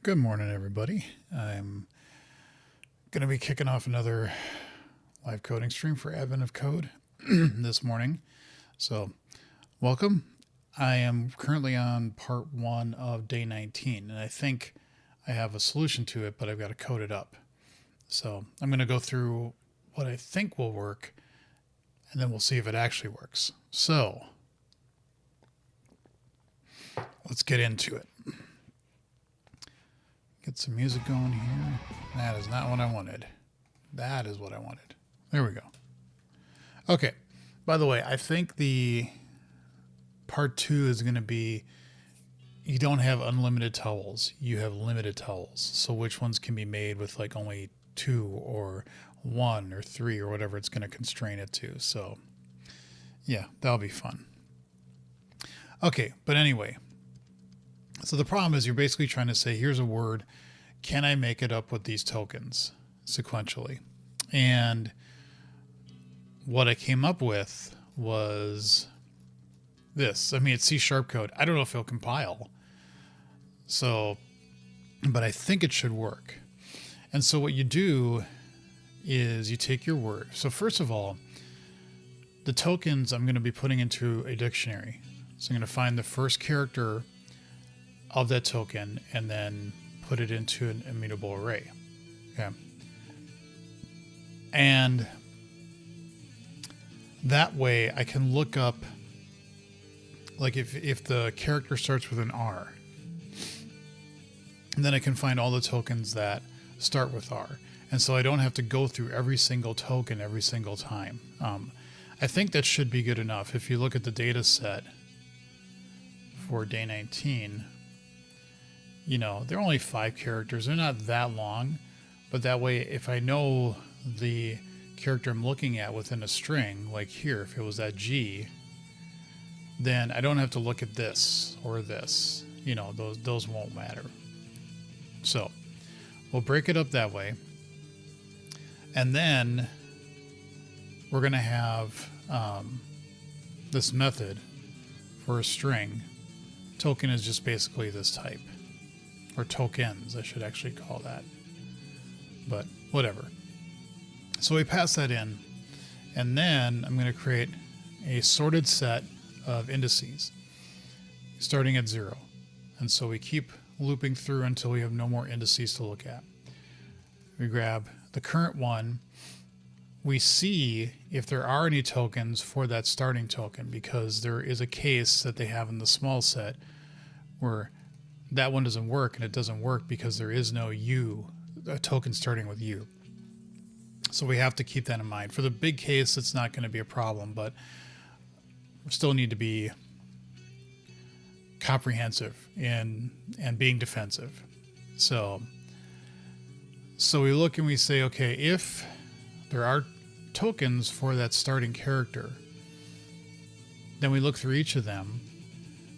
Good morning, everybody. I'm going to be kicking off another live coding stream for Random.Code this morning. So, welcome. I am currently on part 1 of day 19, and I think I have a solution to it, but I've got to code it up. So, I'm going to go through what I think will work, and then we'll see if it actually works. So, let's get into it. Get some music going here. That is not what I wanted. That is what I wanted. There we go. Okay. By the way, I think the part 2 is going to be you don't have unlimited towels. You have limited towels. So which ones can be made with like only 2 or 1 or 3 or whatever it's going to constrain it to. So yeah, that'll be fun. Okay. But anyway, so the problem is you're basically trying to say, here's a word. Can I make it up with these tokens sequentially? And what I came up with was this. I mean, it's C# code. I don't know if it'll compile. So, but I think it should work. And so what you do is you take your word. So first of all, the tokens I'm going to be putting into a dictionary. So I'm going to find the first character of that token and then put it into an immutable array. Okay. And that way I can look up, like if the character starts with an R, and then I can find all the tokens that start with R. And so I don't have to go through every single token every single time. I think that should be good enough. If you look at the data set for day 19, you know, they're only 5 characters. They're not that long, but that way, if I know the character I'm looking at within a string, like here, if it was that G, then I don't have to look at this or this. You know, those won't matter. So we'll break it up that way. And then we're going to have this method for a string. Token is just basically this type. Or tokens, I should actually call that. But whatever. So we pass that in. And then I'm going to create a sorted set of indices starting at 0. And so we keep looping through until we have no more indices to look at. We grab the current one. We see if there are any tokens for that starting token, because there is a case that they have in the small set where that one doesn't work, and it doesn't work because there is no U, a token starting with U. So we have to keep that in mind. For the big case, it's not going to be a problem, but we still need to be comprehensive and being defensive. So we look and we say, okay, if there are tokens for that starting character, then we look through each of them.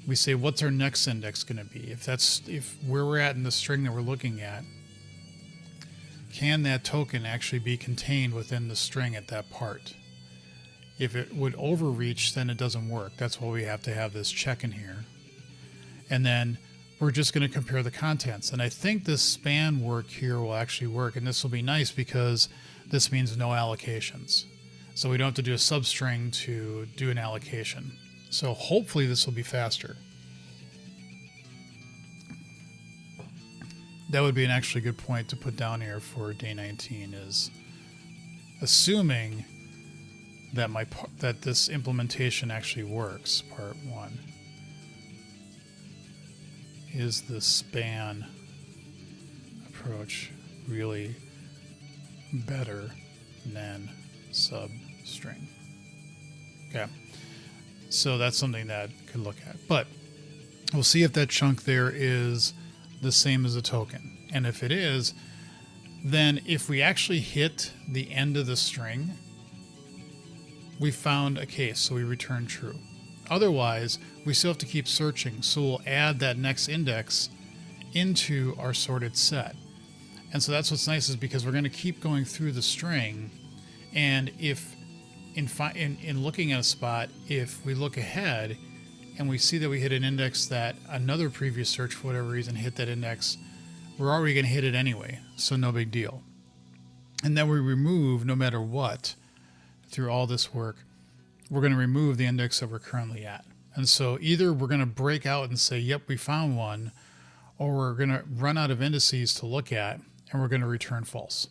We say, what's our next index going to be? If where we're at in the string that we're looking at, can that token actually be contained within the string at that part? If it would overreach, then it doesn't work. That's why we have to have this check in here. And then we're just going to compare the contents. And I think this span work here will actually work. And this will be nice because this means no allocations. So we don't have to do a substring to do an allocation. So hopefully this will be faster. That would be an actually good point to put down here for day 19, is assuming that that this implementation actually works. Part 1 is the span approach really better than substring. Okay. So that's something that could look at. But we'll see if that chunk there is the same as a token. And if it is, then if we actually hit the end of the string, we found a case, so we return true. Otherwise, we still have to keep searching. So we'll add that next index into our sorted set. And so that's what's nice, is because we're going to keep going through the string. And if in looking at a spot, if we look ahead and we see that we hit an index that another previous search for whatever reason hit that index we're already going to hit it anyway, so no big deal. And then we remove, no matter what, through all this work, we're going to remove the index that we're currently at. And so either we're going to break out and say, yep, we found one, or we're going to run out of indices to look at, and we're going to return false.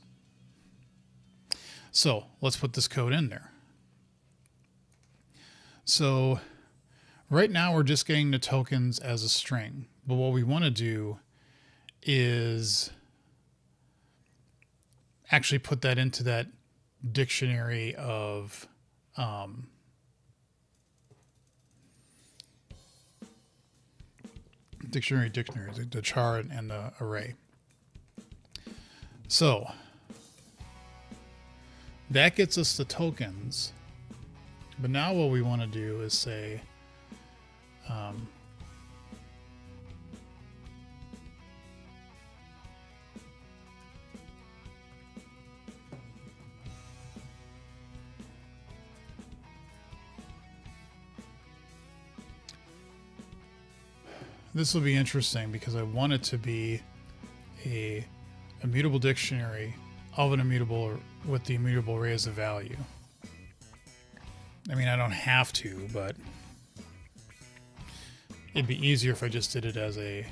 So let's put this code in there. So right now we're just getting the tokens as a string, but what we want to do is actually put that into that dictionary of dictionary, the char and the array. So that gets us the tokens, but now what we want to do is say this will be interesting because I want it to be a immutable dictionary of an immutable with the immutable array as a value. I mean, I don't have to, but it'd be easier if I just did it as a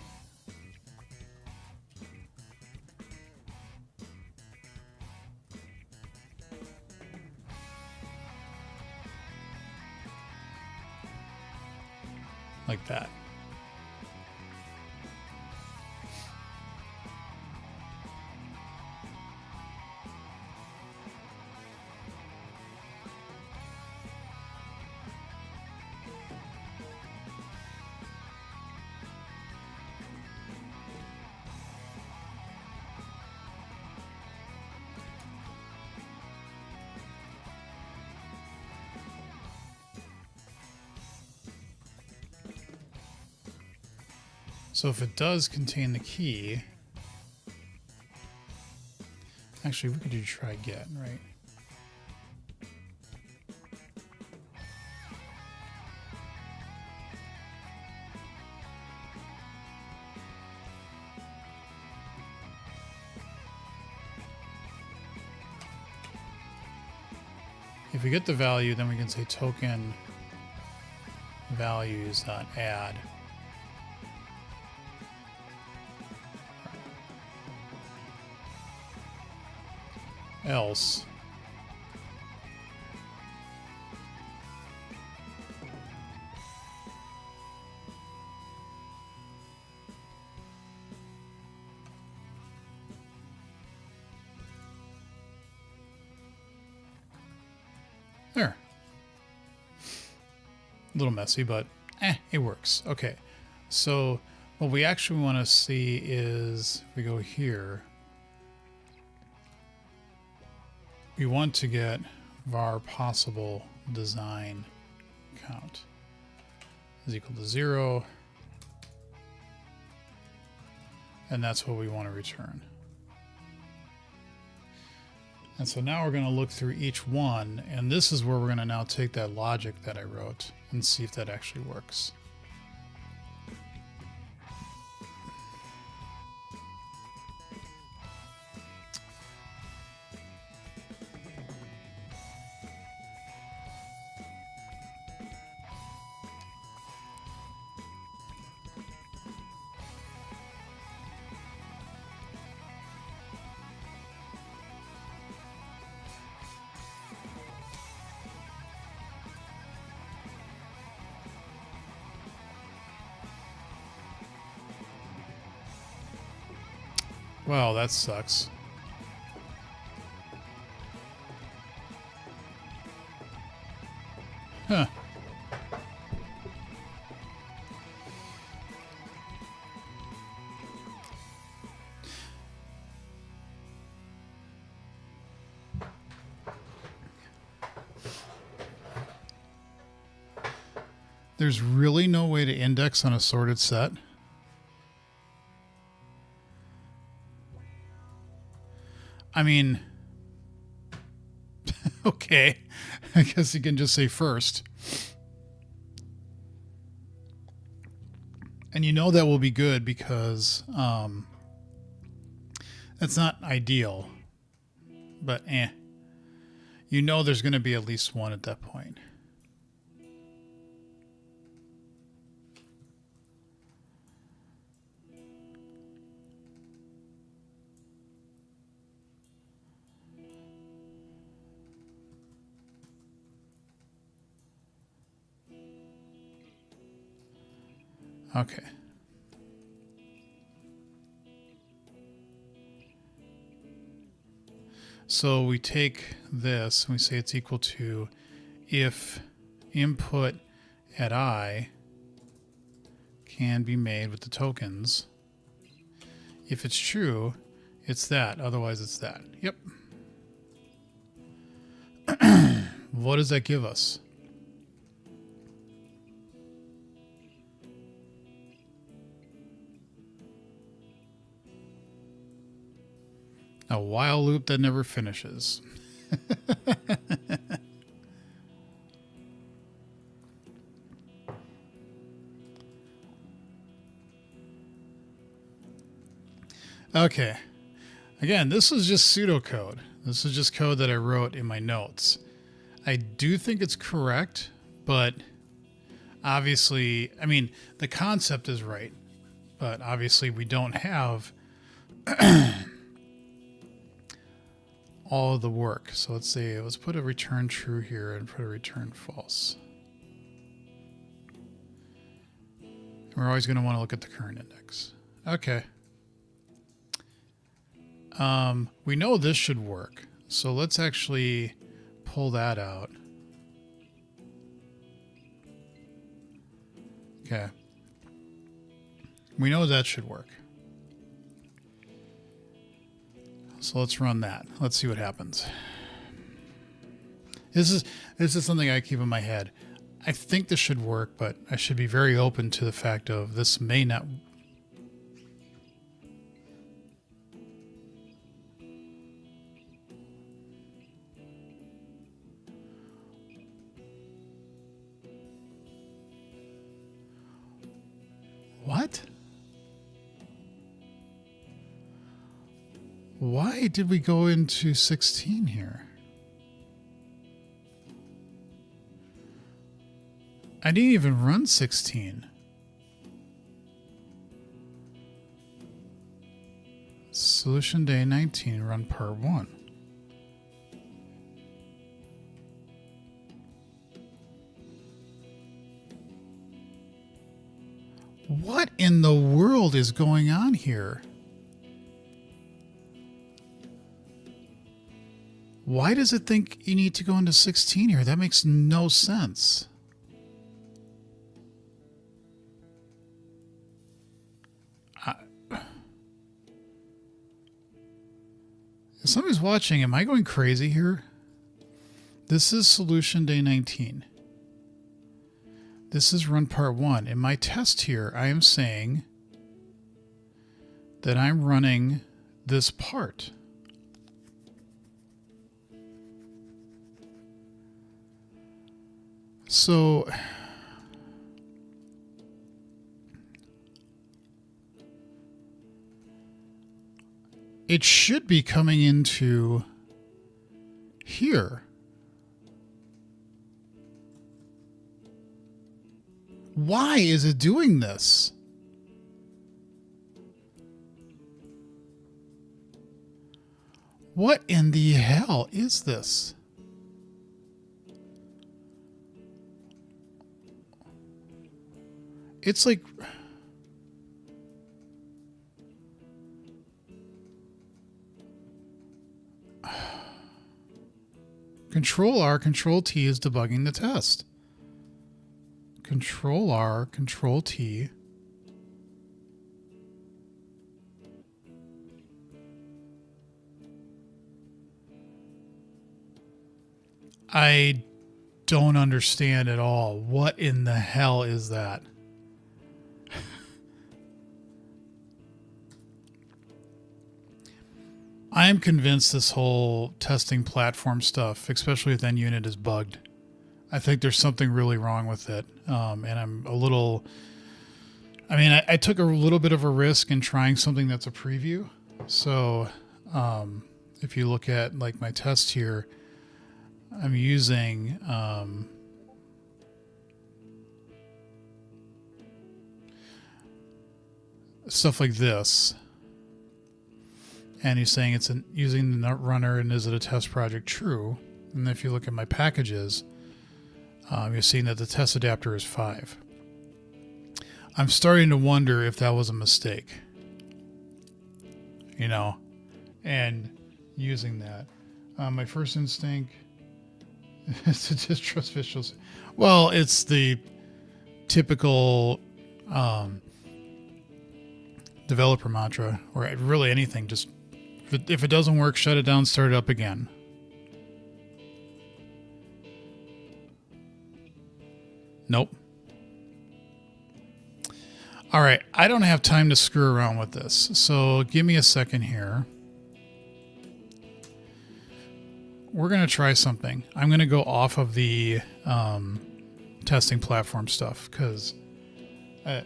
like that. So if it does contain the key, actually we could do try get, right? If we get the value, then we can say token values.add. Else there. A little messy, but it works. Okay, so what we actually want to see is if we go here, we want to get var possible design count is equal to 0, and that's what we want to return. And so now we're going to look through each one, and this is where we're going to now take that logic that I wrote and see if that actually works. Well, that sucks. Huh. There's really no way to index on a sorted set. I mean, okay, I guess you can just say first. And you know that will be good because That's not ideal, but you know there's going to be at least one at that point. Okay. So we take this and we say it's equal to if input at I can be made with the tokens. If it's true, it's that. Otherwise, it's that. Yep. What does that give us? A while loop that never finishes. Okay. Again, this is just pseudocode. This is just code that I wrote in my notes. I do think it's correct, but obviously, I mean, the concept is right, but obviously we don't have all of the work. So let's put a return true here and put a return false. We're always going to want to look at the current index. Okay. We know this should work. So let's actually pull that out. Okay. We know that should work. So let's run that. Let's see what happens. This is something I keep in my head. I think this should work, but I should be very open to the fact of this may not. What? Why did we go into 16 here? I didn't even run 16. Solution day 19, run part 1. What in the world is going on here? Why does it think you need to go into 16 here? That makes no sense. If somebody's watching, am I going crazy here? This is solution day 19. This is run part 1. In my test here, I am saying that I'm running this part. So it should be coming into here. Why is it doing this? What in the hell is this? It's like... Control R, Control T is debugging the test. Control R, Control T. I don't understand at all. What in the hell is that? I am convinced this whole testing platform stuff, especially with NUnit, is bugged. I think there's something really wrong with it. And I'm a little... I mean, I took a little bit of a risk in trying something that's a preview. So If you look at like my test here, I'm using stuff like this. And he's saying it's using the nut runner, and is it a test project? True. And if you look at my packages, you're seeing that the test adapter is 5. I'm starting to wonder if that was a mistake, you know, and using that. My first instinct is to distrust officials. Well, it's the typical developer mantra, or really anything. Just if it doesn't work, shut it down, start it up again. Nope. All right, I don't have time to screw around with this, so give me a second here. We're going to try something. I'm going to go off of the testing platform stuff, because I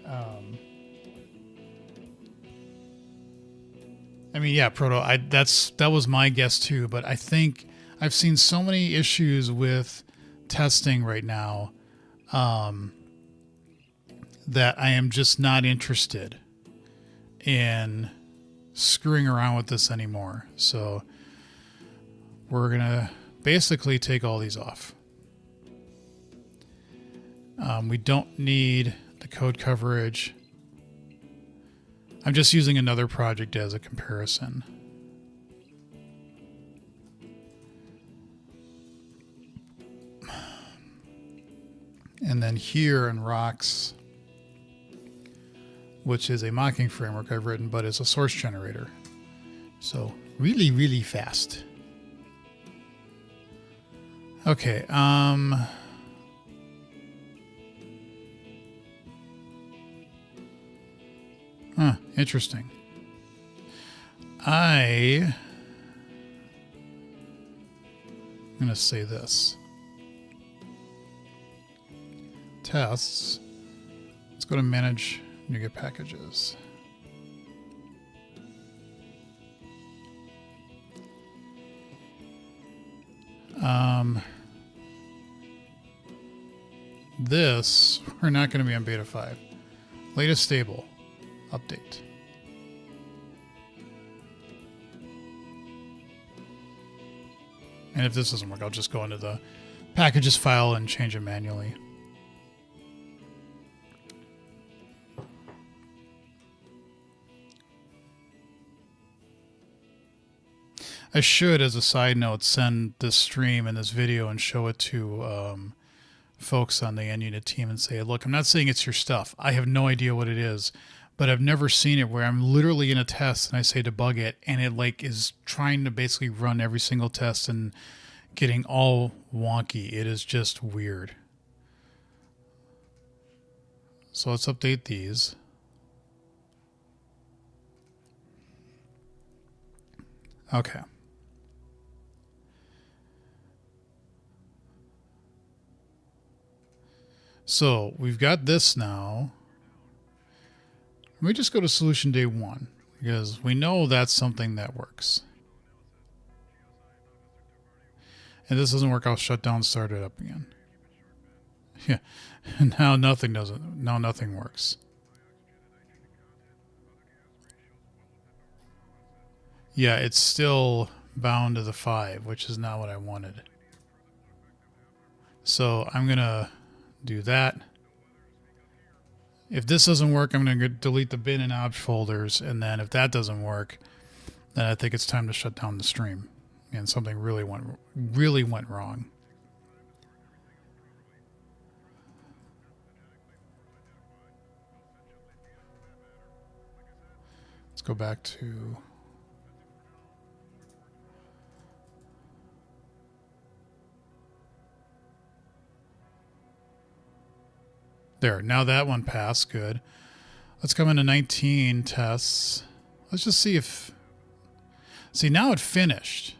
mean, yeah, Proto, that was my guess too, but I think I've seen so many issues with testing right now that I am just not interested in screwing around with this anymore. So we're going to basically take all these off. We don't need the code coverage. I'm just using another project as a comparison. And then here in Rocks, which is a mocking framework I've written, but it's a source generator. So really, really fast. Okay. Interesting. I'm going to say this. Tests. Let's go to manage NuGet packages. This, we're not going to be on beta 5. Latest stable. Update. And if this doesn't work, I'll just go into the packages file and change it manually. I should, as a side note, send this stream and this video and show it to folks on the NUnit team and say, look, I'm not saying it's your stuff. I have no idea what it is, but I've never seen it where I'm literally in a test and I say debug it, and it like is trying to basically run every single test and getting all wonky. It is just weird. So let's update these. Okay. So we've got this now. Let me just go to solution day 1, because we know that's something that works. And this doesn't work, I'll shut down, start it up again. Yeah, now nothing doesn't. Now nothing works. Yeah, it's still bound to the 5, which is not what I wanted. So I'm going to do that. If this doesn't work, I'm going to delete the bin and obj folders. And then if that doesn't work, then I think it's time to shut down the stream. And something really went wrong. Let's go back to... There, now that one passed, good. Let's come into 19 tests. Let's just see if... See, now it finished.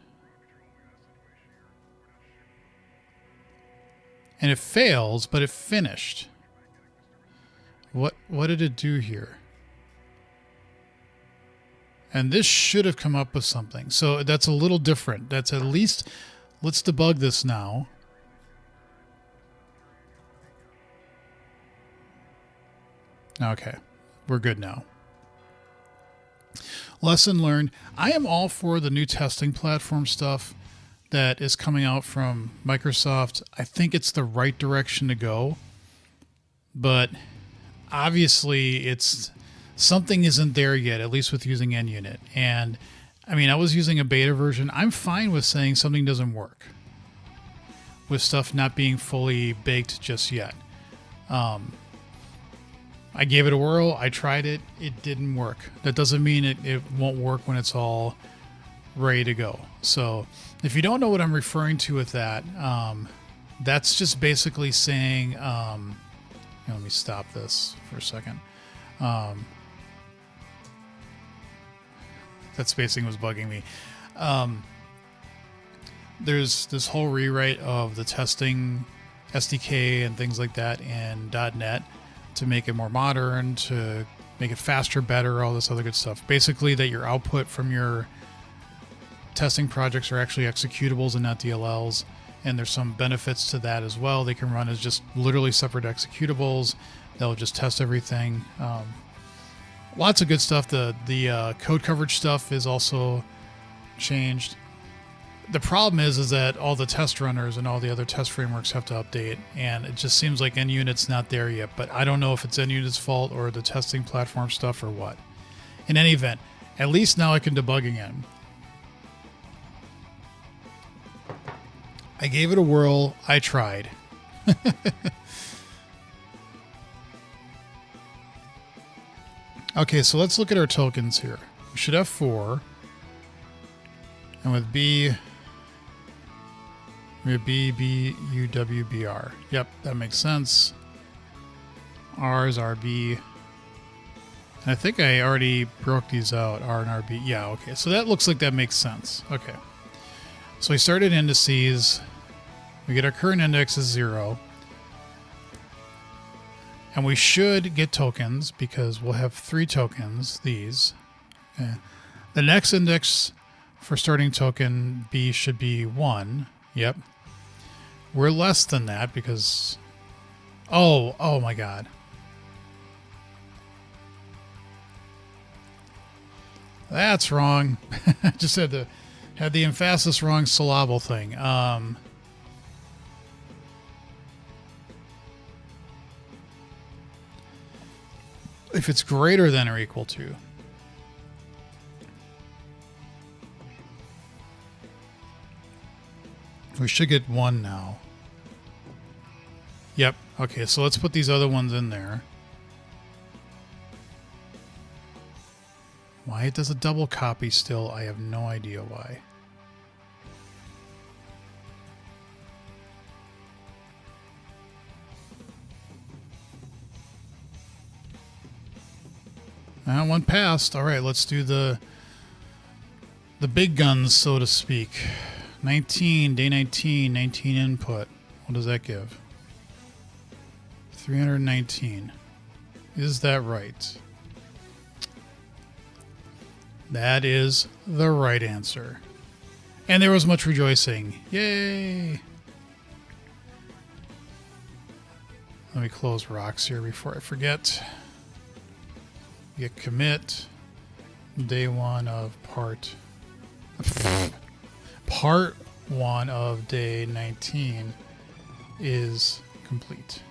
And it fails, but it finished. What did it do here? And this should have come up with something. So that's a little different. That's at least, let's debug this now. Okay, we're good now. Lesson learned. I am all for the new testing platform stuff that is coming out from Microsoft. I think it's the right direction to go. But obviously, something isn't there yet, at least with using NUnit. And I mean, I was using a beta version. I'm fine with saying something doesn't work with stuff not being fully baked just yet. I gave it a whirl. I tried it. It didn't work. That doesn't mean it won't work when it's all ready to go. So if you don't know what I'm referring to with that, that's just basically saying, let me stop this for a second. That spacing was bugging me. There's this whole rewrite of the testing SDK and things like that in .NET to make it more modern, to make it faster, better, all this other good stuff. Basically, that your output from your testing projects are actually executables and not DLLs. And there's some benefits to that as well. They can run as just literally separate executables. They'll just test everything. Lots of good stuff. The code coverage stuff is also changed. The problem is that all the test runners and all the other test frameworks have to update, and it just seems like NUnit's not there yet. But I don't know if it's NUnit's fault or the testing platform stuff or what. In any event, at least now I can debug again. I gave it a whirl. I tried. Okay, so let's look at our tokens here. We should have 4. And with B, we have B, B, U, W, B, R. Yep, that makes sense. R is RB. And I think I already broke these out, R and RB. Yeah, okay. So that looks like that makes sense. Okay. So we started indices. We get our current index is 0. And we should get tokens because we'll have 3 tokens, these. Okay. The next index for starting token B should be 1. Yep. We're less than that because... Oh my god. That's wrong. I just had the emphasis wrong syllable thing. If it's greater than or equal to. We should get 1 now. Yep. Okay, so let's put these other ones in there. Why it does a double copy still, I have no idea why. One passed. All right, let's do the big guns, so to speak. 19, day 19, 19 input. What does that give? 319. Is that right? That is the right answer. And there was much rejoicing. Yay! Let me close rocks here before I forget. Git commit. Day 1 of part 1 of day 19 is complete.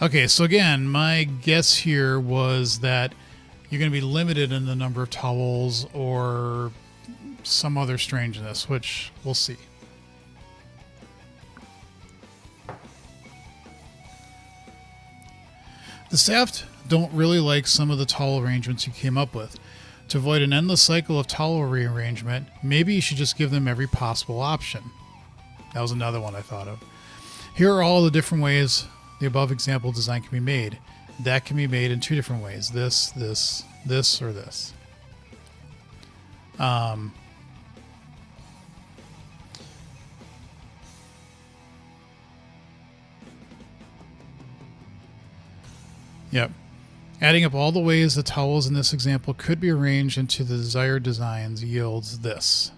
Okay, so again, my guess here was that you're going to be limited in the number of towels or some other strangeness, which we'll see. The staff don't really like some of the towel arrangements you came up with. To avoid an endless cycle of towel rearrangement, maybe you should just give them every possible option. That was another one I thought of. Here are all the different ways the above example design can be made. That can be made in 2 different ways. This, or this. Yep. Adding up all the ways the towels in this example could be arranged into the desired designs yields this.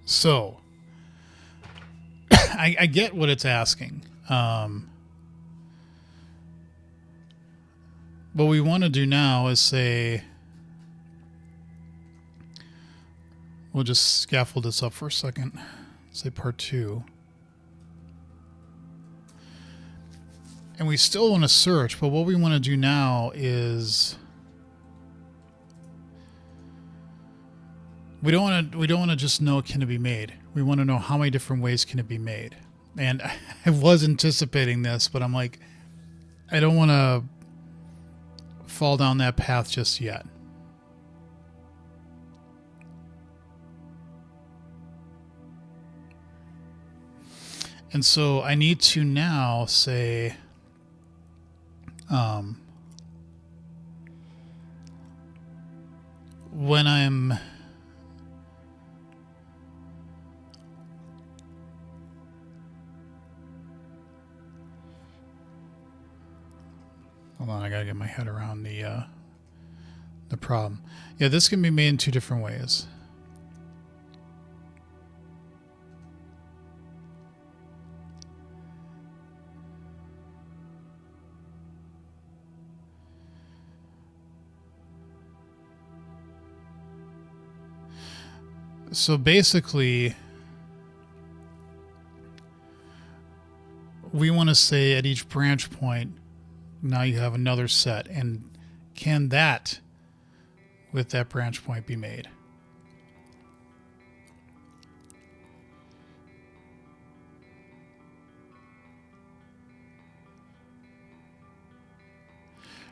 So, I get what it's asking. What we want to do now is say, we'll just scaffold this up for a second. Say part 2. And we still want to search, but what we want to do now is we don't want to just know can it be made. We want to know how many different ways can it be made. And I was anticipating this, but I'm like, I don't want to fall down that path just yet. And so I need to now say, when I'm hold on, I gotta get my head around the problem. Yeah, this can be made in 2 different ways. So basically, we want to say at each branch point, now you have another set, and can that with that branch point be made?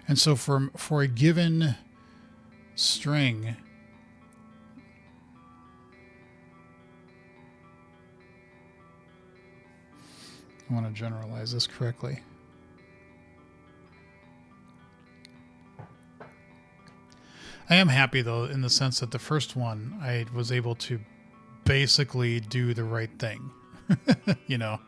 And so for a given string, I want to generalize this correctly. I am happy, though, in the sense that the first one, I was able to basically do the right thing. You know,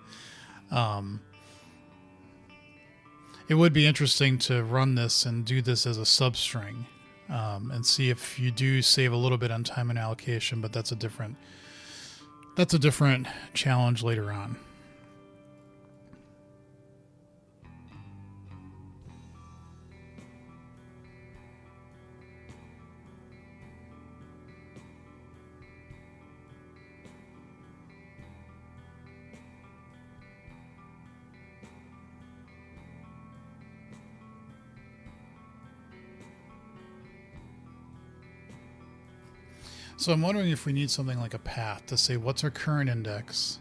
it would be interesting to run this and do this as a substring, and see if you do save a little bit on time and allocation, but that's a different challenge later on. So I'm wondering if we need something like a path to say what's our current index.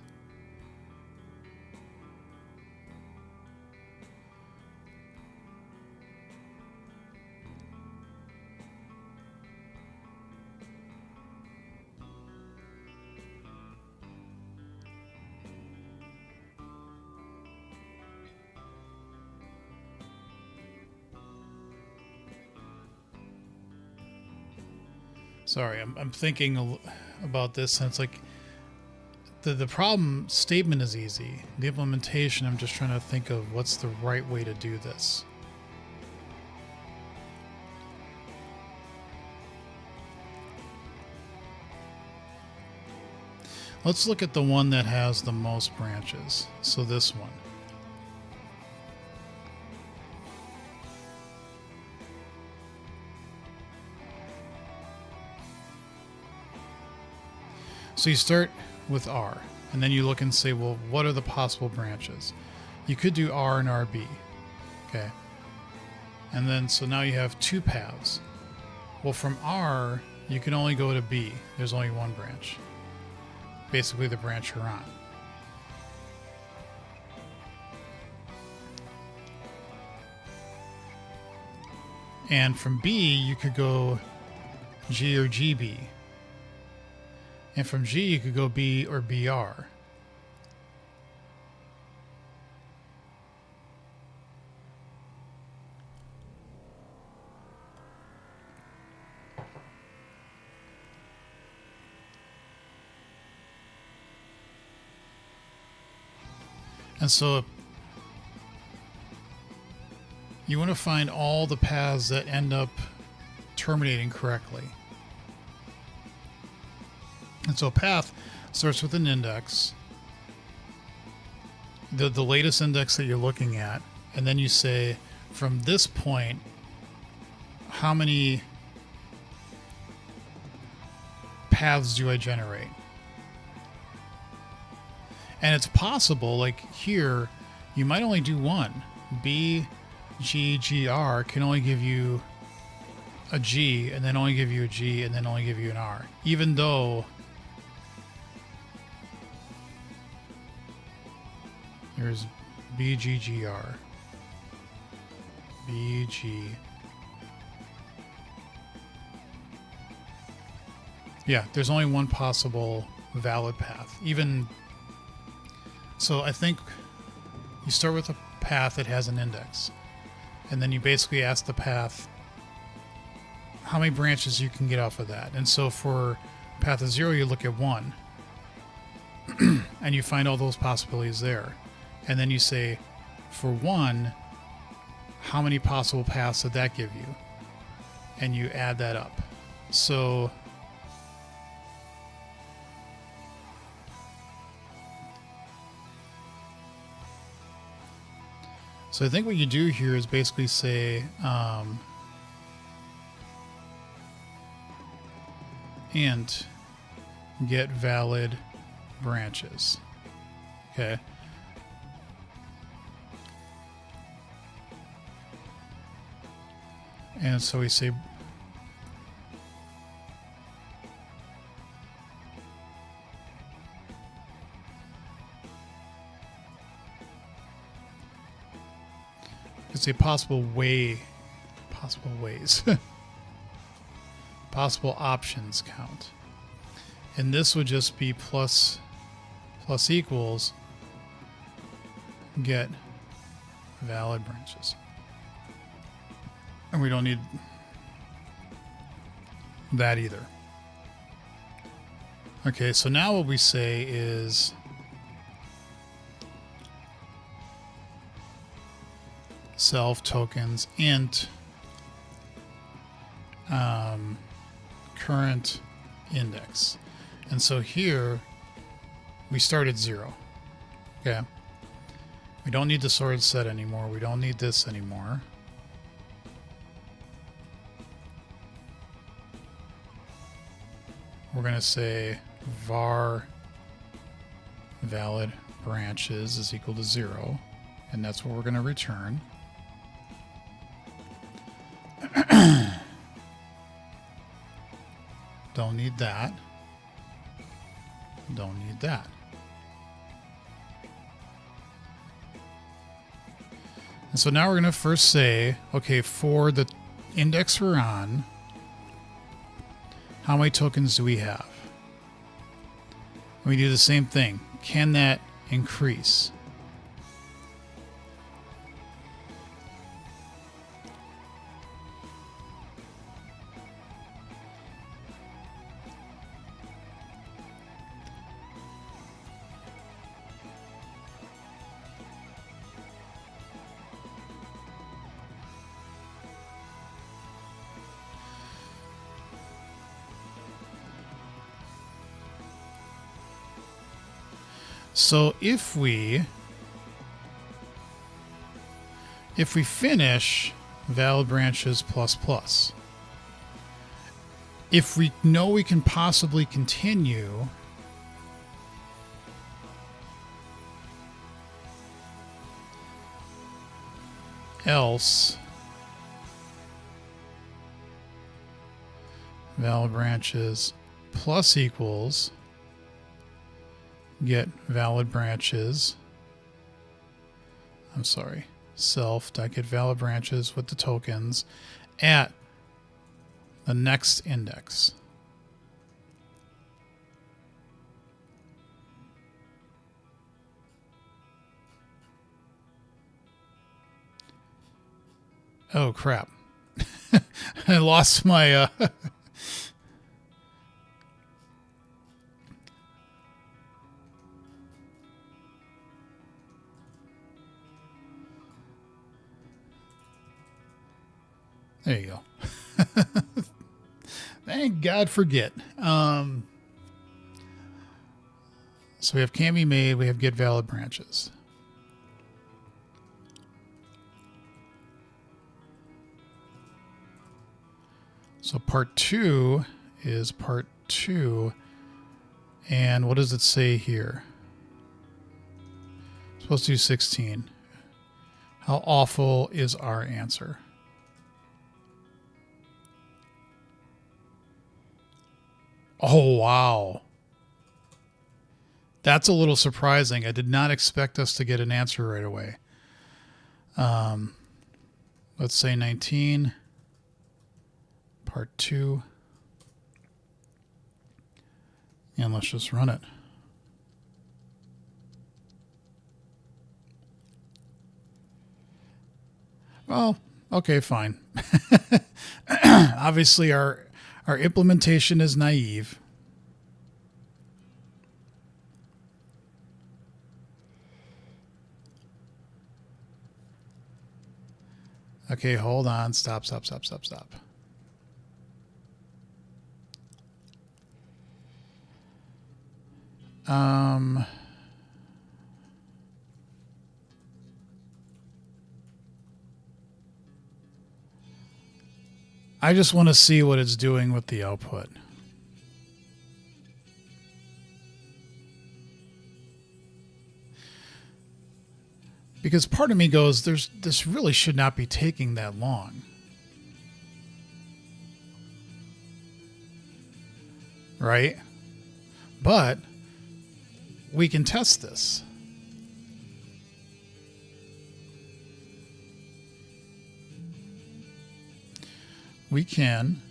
Sorry, I'm thinking about this, and it's like the problem statement is easy. The implementation, I'm just trying to think of what's the right way to do this. Let's look at the one that has the most branches. So this one. So you start with R, and then you look and say, well, what are the possible branches? You could do R and RB, okay? And then, so now you have 2 paths. Well, from R, you can only go to B. There's only one branch. Basically the branch you're on. And from B, you could go G or GB. And from G, you could go B or BR. And so you want to find all the paths that end up terminating correctly. And so a path starts with an index, the latest index that you're looking at, and then you say, from this point, how many paths do I generate? And it's possible, like here, you might only do one. B, G, G, R can only give you a G, and then only give you a G, and then only give you an R. Even though there's B, G, G, R. B, G. Yeah, there's only one possible valid path. Even so, I think you start with a path that has an index, and then you basically ask the path how many branches you can get off of that. And so for path of 0, you look at 1, and you find all those possibilities there. And then you say, for 1, how many possible paths did that give you? And you add that up. So I think what you do here is basically say, int get valid branches. Okay. And so we say possible ways, possible options count. And this would just be plus equals get valid branches. And we don't need that either. Okay, so now what we say is self tokens int current index. And so here we start at 0. Okay. We don't need the sorted set anymore. We don't need this anymore. We're going to say var valid branches is equal to 0, and that's what we're going to return. Don't need that. Don't need that. And so now we're going to first say, okay, for the index we're on, how many tokens do we have? We do the same thing. Can that increase? So if we finish valid branches plus plus, if we know we can possibly continue, else valid branches plus equals get valid branches. I'm sorry. Self.get valid branches with the tokens at the next index. Oh crap. I lost my There you go. Thank God for Git. So we have can be made, we have get valid branches. So part 2 is part 2. And what does it say here? It's supposed to do 16. How awful is our answer? Oh, wow. That's a little surprising. I did not expect us to get an answer right away. Let's say 19. Part 2. And let's just run it. Well, okay, fine. Obviously, our implementation is naive. Okay, hold on. Stop. I just want to see what it's doing with the output. Because part of me goes, this really should not be taking that long. Right? But we can test this. We can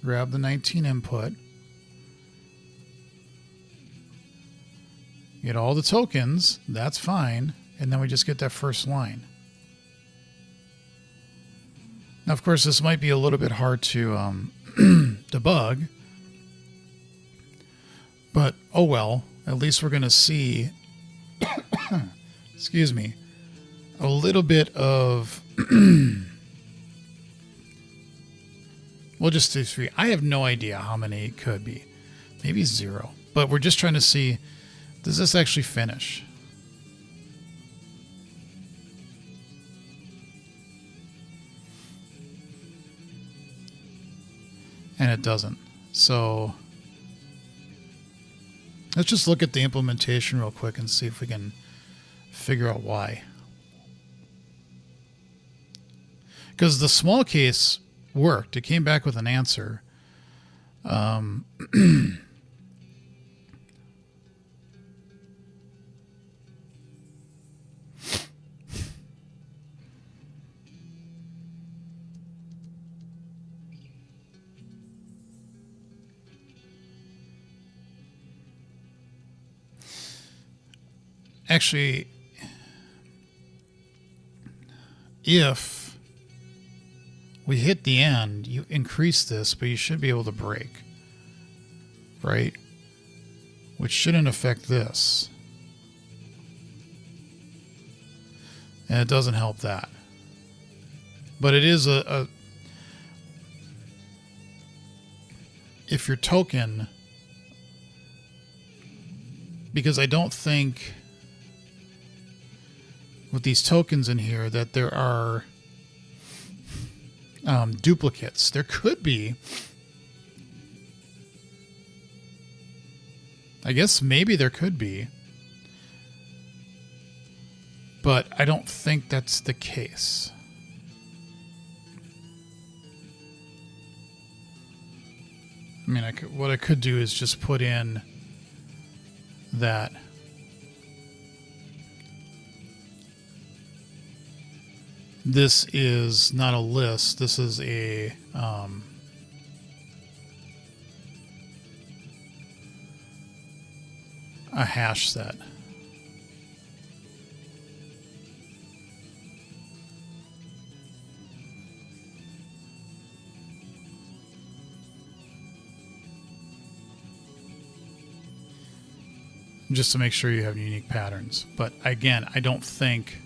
grab the 19 input, get all the tokens, that's fine, and then we just get that first line. Now, of course, this might be a little bit hard to debug, but oh well, at least we're going to see, excuse me, a little bit of... We'll just do 3. I have no idea how many it could be. Maybe 0. But we're just trying to see, does this actually finish? And it doesn't. So let's just look at the implementation real quick and see if we can figure out why. Because the small case worked. It came back with an answer. Actually, if we hit the end, you increase this, but you should be able to break, right? Which shouldn't affect this. And it doesn't help that. But it is if your token, because I don't think with these tokens in here that there are duplicates. There could be. I guess maybe there could be. But I don't think that's the case. I mean, what I could do is just put in that this is not a list. This is a hash set. Just to make sure you have unique patterns. But again, I don't think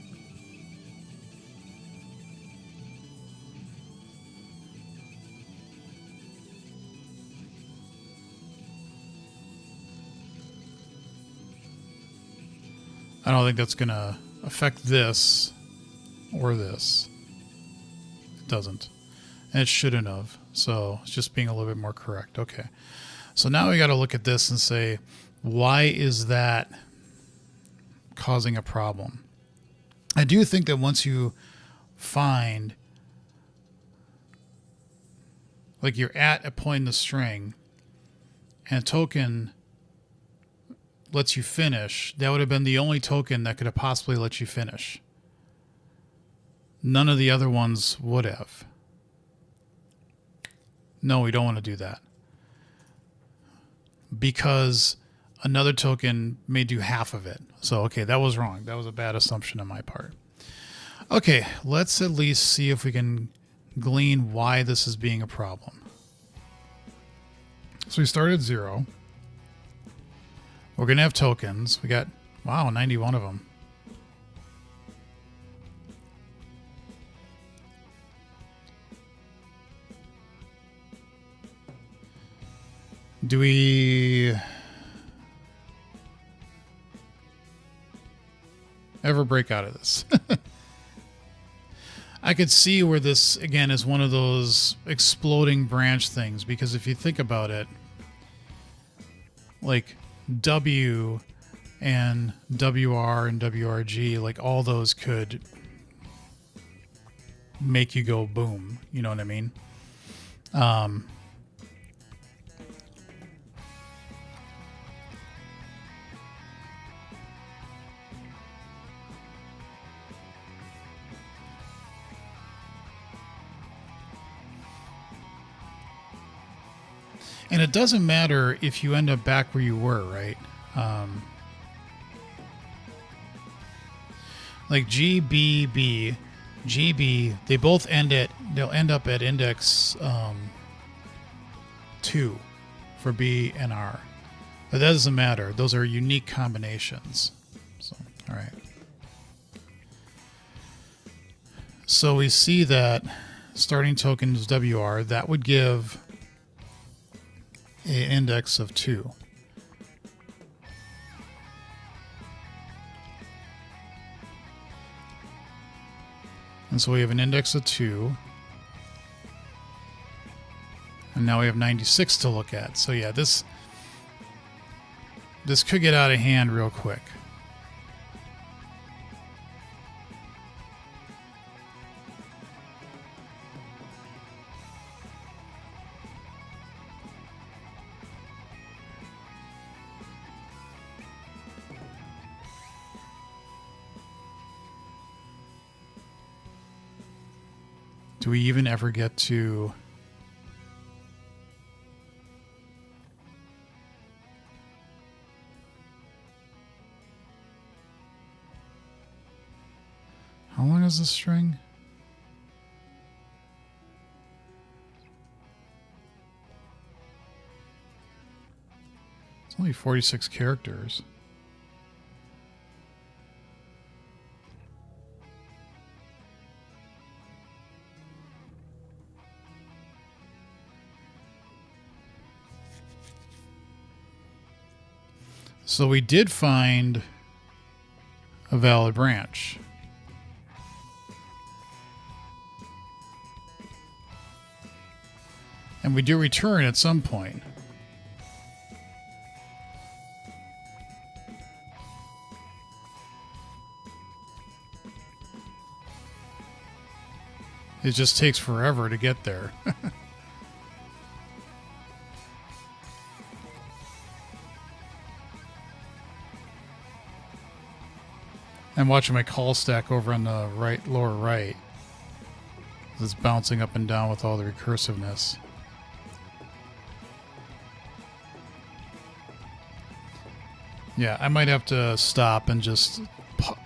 I don't think that's going to affect this or this. It doesn't. And it shouldn't have. So it's just being a little bit more correct. Okay. So now we got to look at this and say, why is that causing a problem? I do think that once you find, like you're at a point in the string and a token lets you finish, that would have been the only token that could have possibly let you finish. None of the other ones would have. No, we don't want to do that. Because another token may do half of it. So, okay, that was wrong. That was a bad assumption on my part. Okay, let's at least see if we can glean why this is being a problem. So we started at 0. We're going to have tokens. We got, wow, 91 of them. Do we ever break out of this? I could see where this, again, is one of those exploding branch things, because if you think about it, like W and WR and WRG, like all those could make you go boom. You know what I mean? And it doesn't matter if you end up back where you were, right? Like GBB, GB, they both they'll end up at index 2 for B and R. But that doesn't matter. Those are unique combinations. So, all right. So we see that starting token is WR. That would give an index of 2. And so we have an index of 2. And now we have 96 to look at. So yeah, this could get out of hand real quick. Do we even ever get to... How long is this string? It's only 46 characters. So we did find a valid branch. And we do return at some point. It just takes forever to get there. I'm watching my call stack over on the right, lower right. It's bouncing up and down with all the recursiveness. Yeah, I might have to stop and just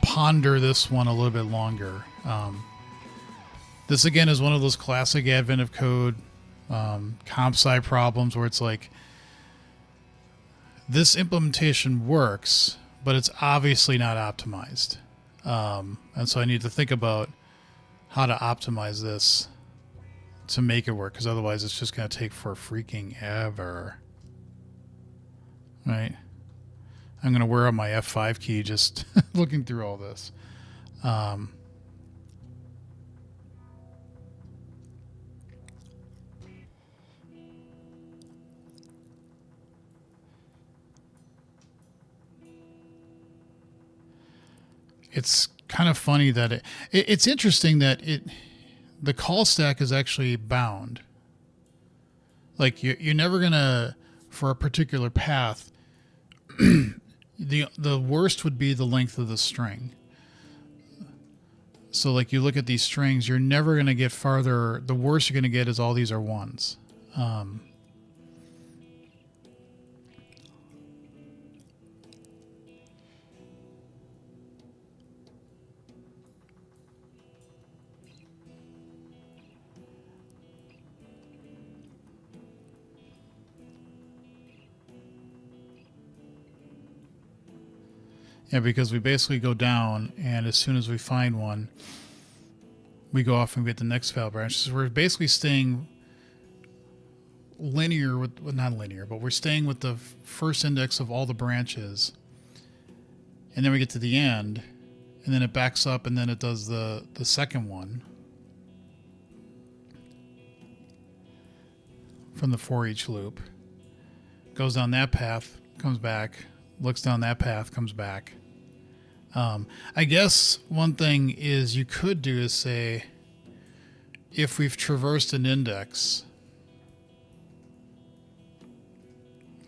ponder this one a little bit longer. This again is one of those classic advent of code comp sci problems where it's like, this implementation works, but it's obviously not optimized. And so I need to think about how to optimize this to make it work, because otherwise it's just going to take for freaking ever. Right? I'm going to wear out my F5 key just looking through all this. It's kind of funny that it's interesting that the call stack is actually bound. Like you're never gonna, for a particular path, the worst would be the length of the string. So like you look at these strings, you're never gonna get farther. The worst you're gonna get is all these are ones. Yeah, because we basically go down, and as soon as we find one, we go off and get the next valid branch. So we're basically staying linear with, well, not linear, but we're staying with the first index of all the branches. And then we get to the end, and then it backs up, and then it does the second one from the for each loop. Goes down that path, comes back, looks down that path, comes back. I guess one thing is you could do is say, if we've traversed an index,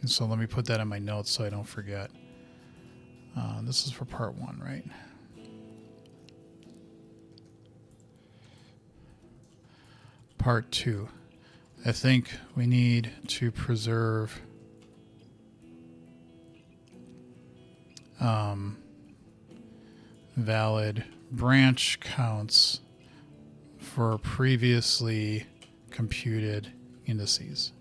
and so let me put that in my notes so I don't forget. This is for part 1, right? Part 2. I think we need to preserve valid branch counts for previously computed indices.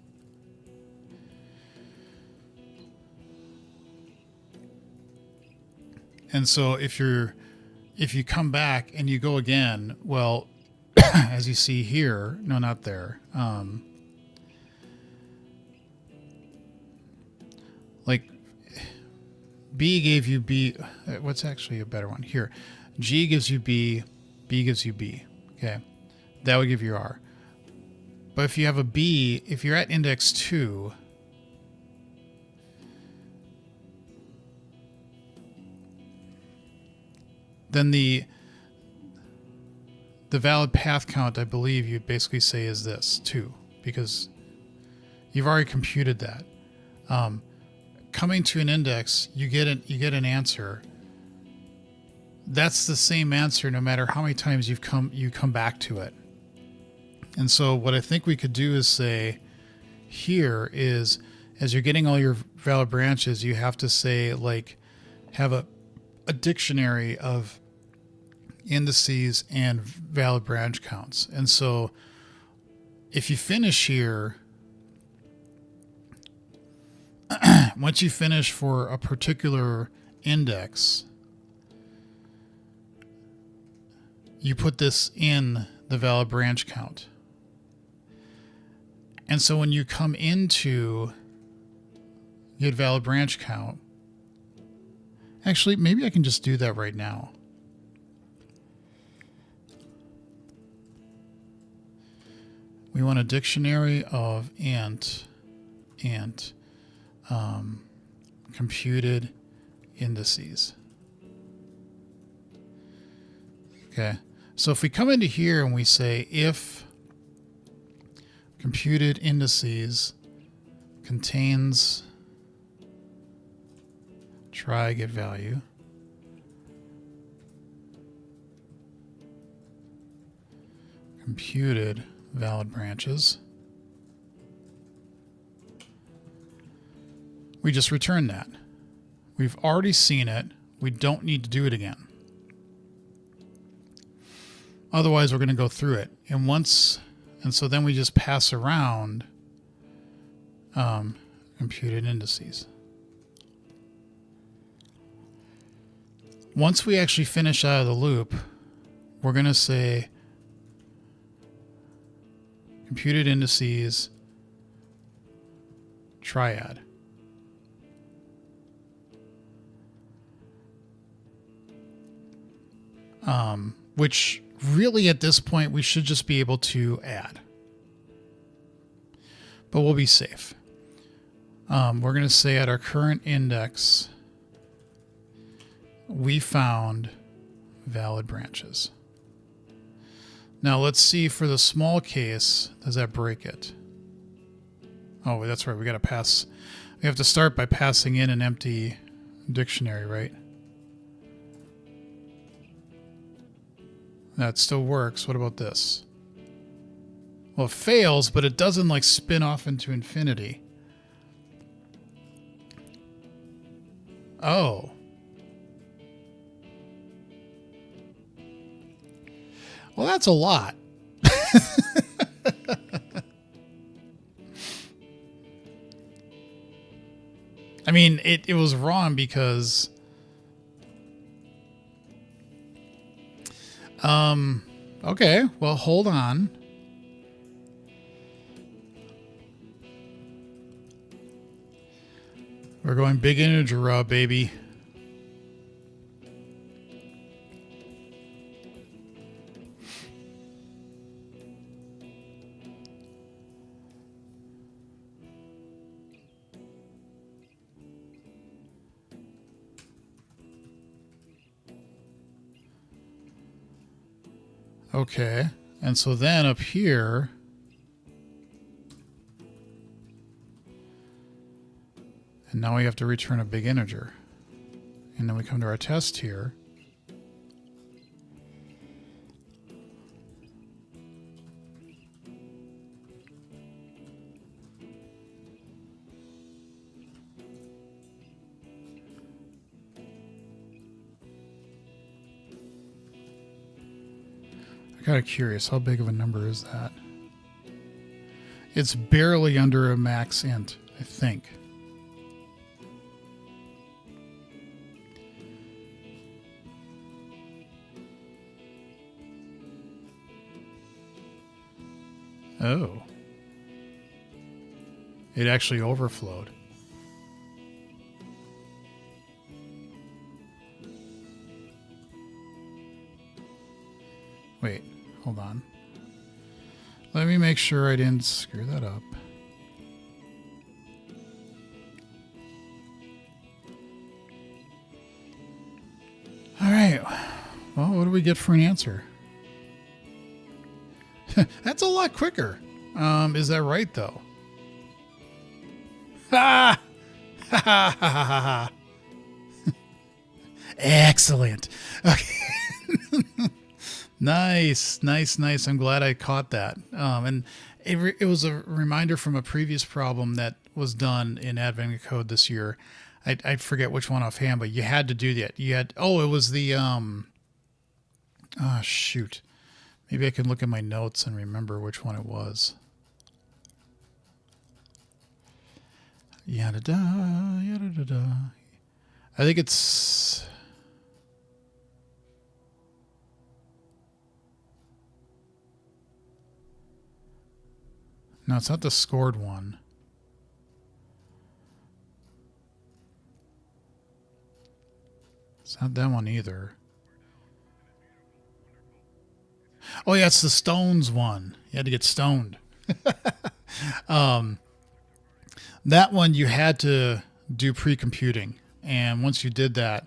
And so if you come back and you go again, well, as you see here, no, not there. Like B gave you B. What's actually a better one here? G gives you B. B gives you B. Okay, that would give you R. But if you have a B, if you're at index 2, then the valid path count, I believe you'd basically say is this 2, because you've already computed that. Coming to an index, you get an answer. That's the same answer no matter how many times you come back to it. And so what I think we could do is say here is, as you're getting all your valid branches, you have to say, like, have a dictionary of indices and valid branch counts. And so if you finish here, once you finish for a particular index, you put this in the valid branch count. And so when you come into get valid branch count, actually, maybe I can just do that right now. We want a dictionary of int computed indices. Okay, so if we come into here and we say if computed indices contains try get value, computed valid branches, we just return that. We've already seen it. We don't need to do it again. Otherwise, we're going to go through it. And so then we just pass around computed indices. Once we actually finish out of the loop, we're going to say computed indices triad. which really at this point we should just be able to add. But we'll be safe. We're going to say at our current index, we found valid branches. Now let's see for the small case, does that break it? Oh, that's right. We got to pass. We have to start by passing in an empty dictionary, right? That still works. What about this? Well, it fails, but it doesn't like spin off into infinity. Oh. Well, that's a lot. I mean, it was wrong because okay, well, hold on. We're going big integer raw, baby. Okay, and so then up here, and now we have to return a big integer. And then we come to our test here. I got curious, how big of a number is that? It's barely under a max int, I think. Oh. It actually overflowed. Wait, hold on. Let me make sure I didn't screw that up. All right. Well, what do we get for an answer? That's a lot quicker. Is that right, though? Ha! Ha ha ha ha ha. Excellent. Okay. Nice, nice, nice. I'm glad I caught that. And it was a reminder from a previous problem that was done in Random.Code this year. I forget which one offhand, but you had to do that. You had, it was the, shoot. Maybe I can look at my notes and remember which one it was. Yada da, yada da da. I think it's... No, it's not the scored one. It's not that one either. Oh, yeah, it's the stones one. You had to get stoned. That one you had to do pre-computing. And once you did that,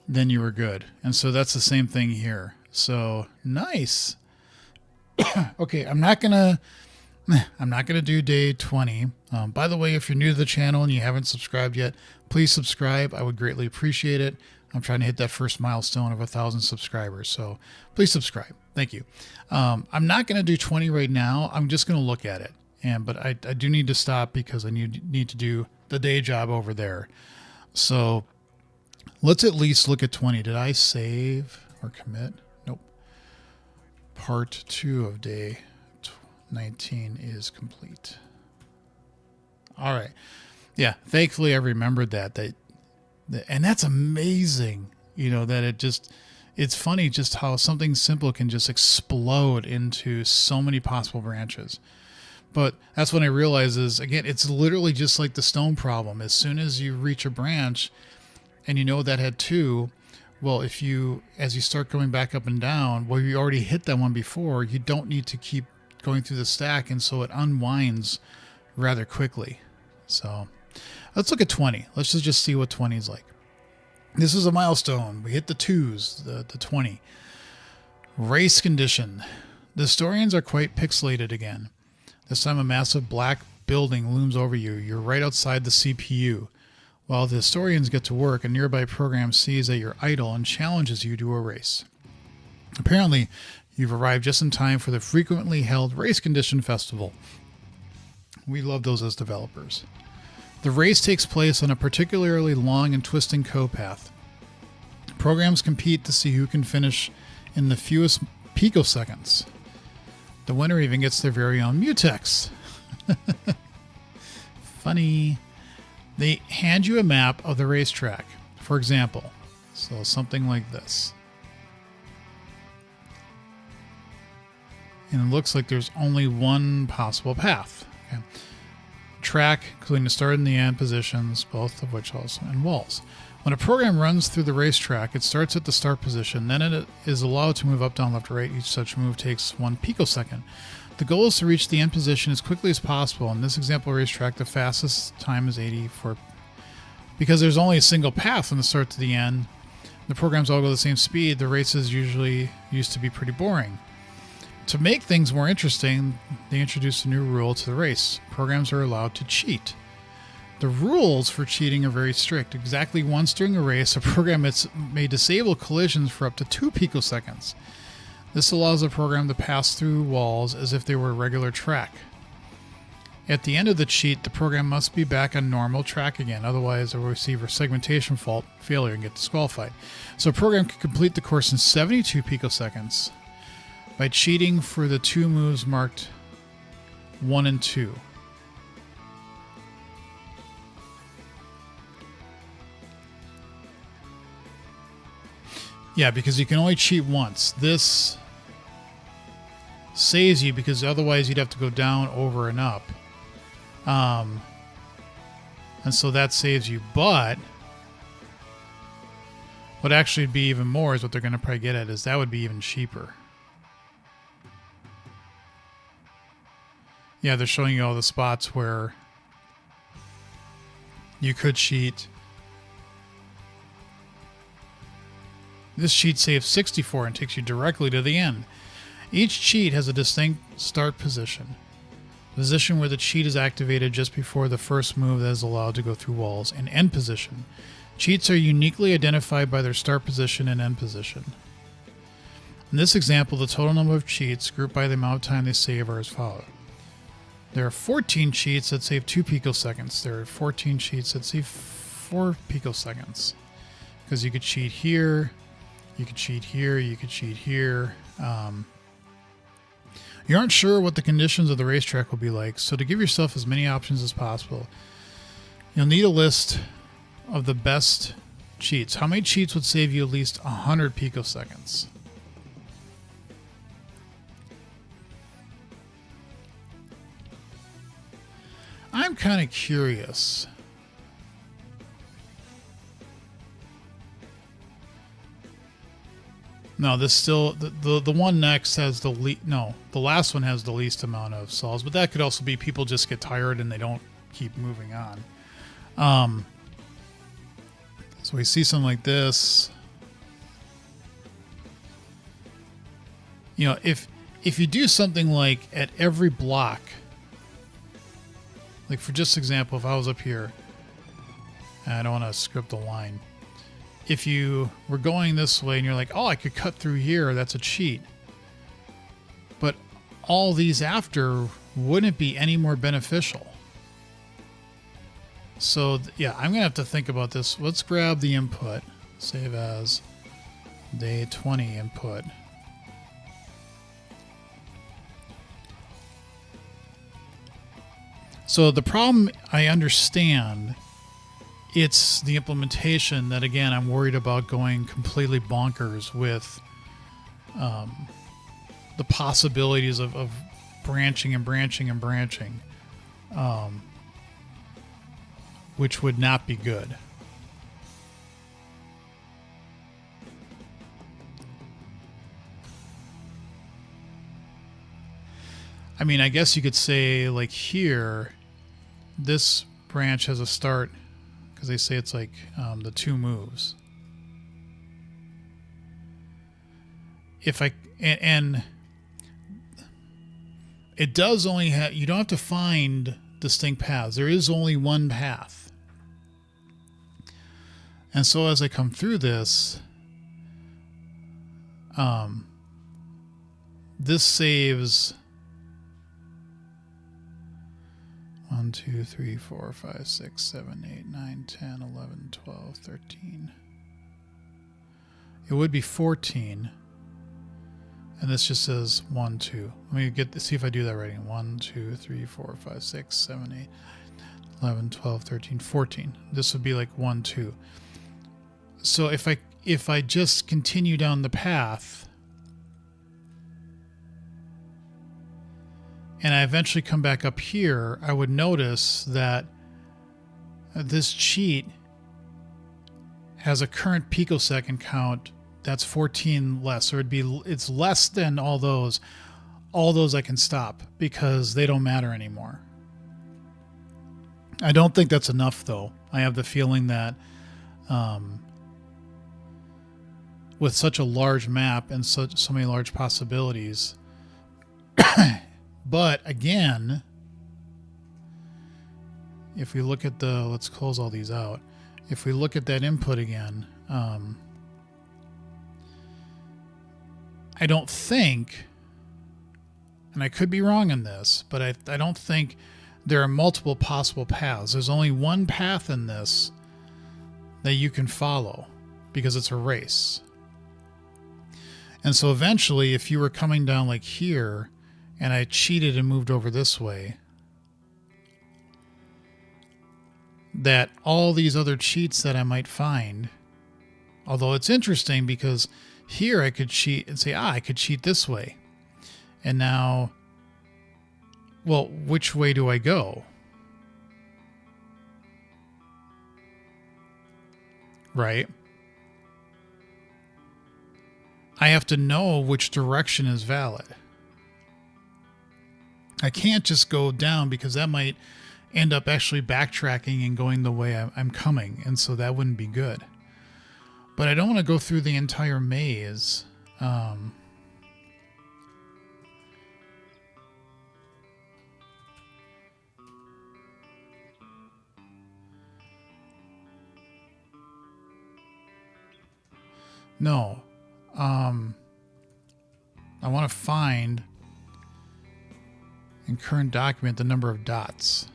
then you were good. And so that's the same thing here. So nice. Okay, I'm not gonna do day 20. By the way, if you're new to the channel and you haven't subscribed yet, please subscribe. I would greatly appreciate it. I'm trying to hit that first milestone of 1,000 subscribers. So please subscribe. Thank you. I'm not going to do 20 right now. I'm just going to look at it. But I do need to stop because I need to do the day job over there. So let's at least look at 20. Did I save or commit? Nope. Part 2 of day 19 is complete. All right. Yeah. Thankfully, I remembered that. And that's amazing. That it's funny just how something simple can just explode into so many possible branches. But that's when I realized is, again, it's literally just like the stone problem. As soon as you reach a branch and you know that had 2, Well, as you start going back up and down, well, you already hit that one before, you don't need to keep going through the stack, and so it unwinds rather quickly. So let's look at 20. Let's just see what 20 is like. This is a milestone. We hit the 2s, the 20. Race condition. The historians are quite pixelated again. This time a massive black building looms over you. You're right outside the CPU. While the historians get to work, a nearby program sees that you're idle and challenges you to a race. Apparently, you've arrived just in time for the frequently held Race Condition Festival. We love those as developers. The race takes place on a particularly long and twisting code path. Programs compete to see who can finish in the fewest picoseconds. The winner even gets their very own mutex. Funny. They hand you a map of the racetrack, for example. So something like this. And it looks like there's only one possible path. Okay. Track, including the start and the end positions, both of which also, and walls. When a program runs through the racetrack, it starts at the start position, then it is allowed to move up, down, left, or right. Each such move takes 1 picosecond. The goal is to reach the end position as quickly as possible. In this example racetrack, the fastest time is 84. Because there's only a single path from the start to the end, the programs all go the same speed, the races usually used to be pretty boring. To make things more interesting, they introduced a new rule to the race. Programs are allowed to cheat. The rules for cheating are very strict. Exactly once during a race, a program may disable collisions for up to 2 picoseconds. This allows the program to pass through walls as if they were a regular track. At the end of the cheat, the program must be back on normal track again, otherwise it will receive a segmentation failure and get disqualified. So a program can complete the course in 72 picoseconds by cheating for the 2 moves marked 1 and 2. Yeah, because you can only cheat once. This saves you because otherwise you'd have to go down, over, and up. And so that saves you. But what actually would be even more is what they're going to probably get at is that would be even cheaper. Yeah, they're showing you all the spots where you could cheat. This cheat saves 64 and takes you directly to the end. Each cheat has a distinct start position. Position where the cheat is activated just before the first move that is allowed to go through walls, and end position. Cheats are uniquely identified by their start position and end position. In this example, the total number of cheats grouped by the amount of time they save are as follows. There are 14 cheats that save 2 picoseconds. There are 14 cheats that save 4 picoseconds. Because you could cheat here, you could cheat here, you could cheat here. You aren't sure what the conditions of the racetrack will be like, so to give yourself as many options as possible, you'll need a list of the best cheats. How many cheats would save you at least 100 picoseconds? I'm kind of curious. No, this still the one next has the last one has the least amount of solves, but that could also be people just get tired and they don't keep moving on. So we see something like this. You know, if you do something like at every block, like for just example, if I was up here, and I don't want to script a line. If you were going this way and you're like, oh, I could cut through here, that's a cheat. But all these after wouldn't be any more beneficial. So yeah, I'm going to have to think about this. Let's grab the input, save as day 20 input. So the problem I understand, it's the implementation that, again, I'm worried about going completely bonkers with the possibilities of branching and branching and branching, which would not be good. I mean, I guess you could say like here, this branch has a start because they say it's like the 2 moves. If I, and it does only have, you don't have to find distinct paths. There is only one path. And so as I come through this, this saves 1, 2, 3, 4, 5, 6, 7, 8, 9, 10, 11, 12, 13. It would be 14. And this just says 1, 2. Let me see if I do that right. 1, 2, 3, 4, 5, 6, 7, 8, 11, 12, 13, 14. This would be like 1, 2. So if I just continue down the path and I eventually come back up here, I would notice that this cheat has a current picosecond count that's 14 less. So it's less than all those. All those I can stop because they don't matter anymore. I don't think that's enough, though. I have the feeling that with such a large map and so many large possibilities, but again, if we look at let's close all these out. If we look at that input again, I don't think, and I could be wrong in this, but I don't think there are multiple possible paths. There's only one path in this that you can follow because it's a race. And so eventually, if you were coming down like here and I cheated and moved over this way, that all these other cheats that I might find, although it's interesting because here I could cheat and say, I could cheat this way. And now, well, which way do I go? Right? I have to know which direction is valid. I can't just go down because that might end up actually backtracking and going the way I'm coming. And so that wouldn't be good. But I don't want to go through the entire maze. No. I want to find in current document the number of dots.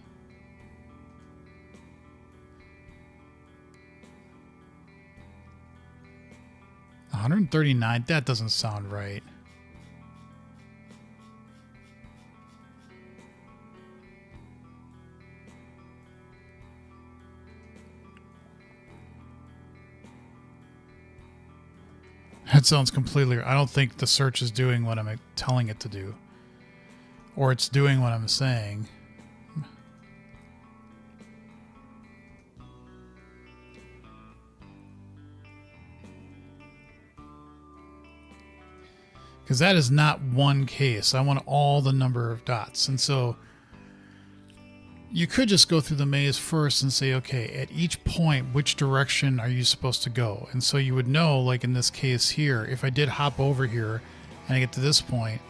$139? That doesn't sound right. That sounds completely... I don't think the search is doing what I'm telling it to do. Or it's doing what I'm saying. Because that is not one case. I want all the number of dots. And so you could just go through the maze first and say, okay, at each point, which direction are you supposed to go? And so you would know, like in this case here, if I did hop over here and I get to this point,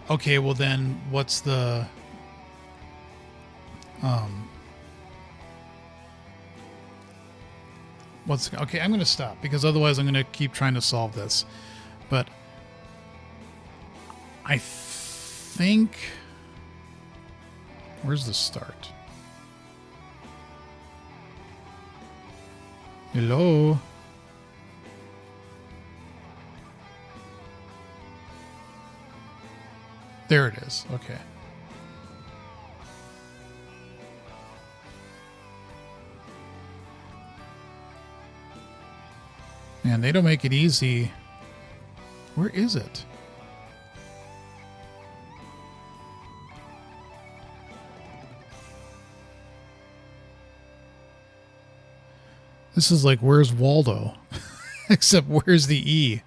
okay, well then what's the... okay, I'm going to stop because otherwise I'm going to keep trying to solve this. But I think... Where's the start? Hello? There it is. Okay. Man, they don't make it easy. Where is it? This is like, where's Waldo? Except where's the E?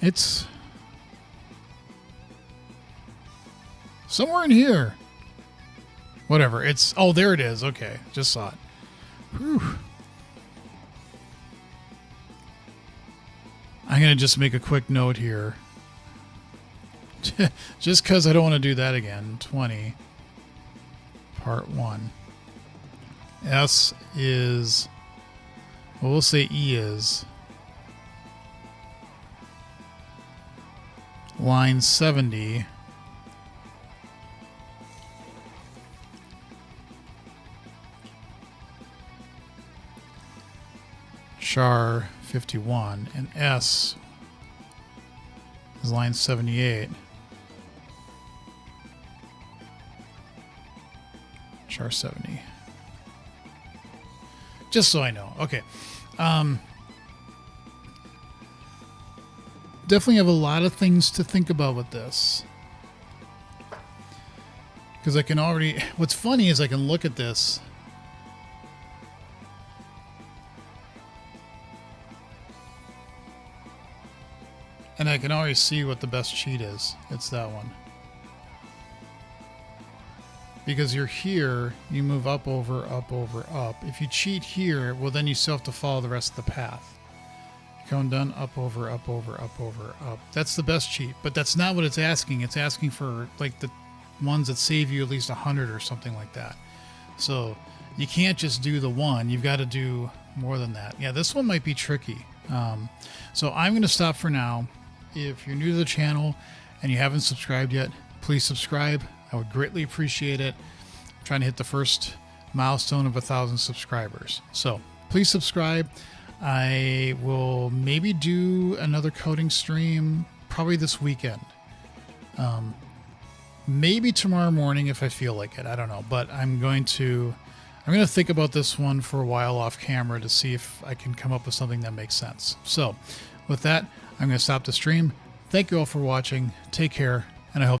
It's somewhere in here. Whatever. It's, oh, there it is. Okay. Just saw it. Whew. I'm going to just make a quick note here. Just because I don't want to do that again. 20. Part 1. S is, well, we'll say E is line 70. Char 51, and S is line 78. Char 70. Just so I know. Okay. Definitely have a lot of things to think about with this. Because I can already... What's funny is I can look at this... And I can already see what the best cheat is. It's that one. Because you're here, you move up, over, up, over, up. If you cheat here, well, then you still have to follow the rest of the path. Count down, up, over, up, over, up, over, up. That's the best cheat, but that's not what it's asking. It's asking for, like, the ones that save you at least 100 or something like that. So you can't just do the one. You've got to do more than that. Yeah, this one might be tricky. So I'm going to stop for now. If you're new to the channel and you haven't subscribed yet, please subscribe. I would greatly appreciate it. I'm trying to hit the first milestone of 1,000 subscribers. So please subscribe. I will maybe do another coding stream probably this weekend. Maybe tomorrow morning if I feel like it. I don't know. But I'm going to think about this one for a while off camera to see if I can come up with something that makes sense. So with that, I'm going to stop the stream. Thank you all for watching. Take care, and I hope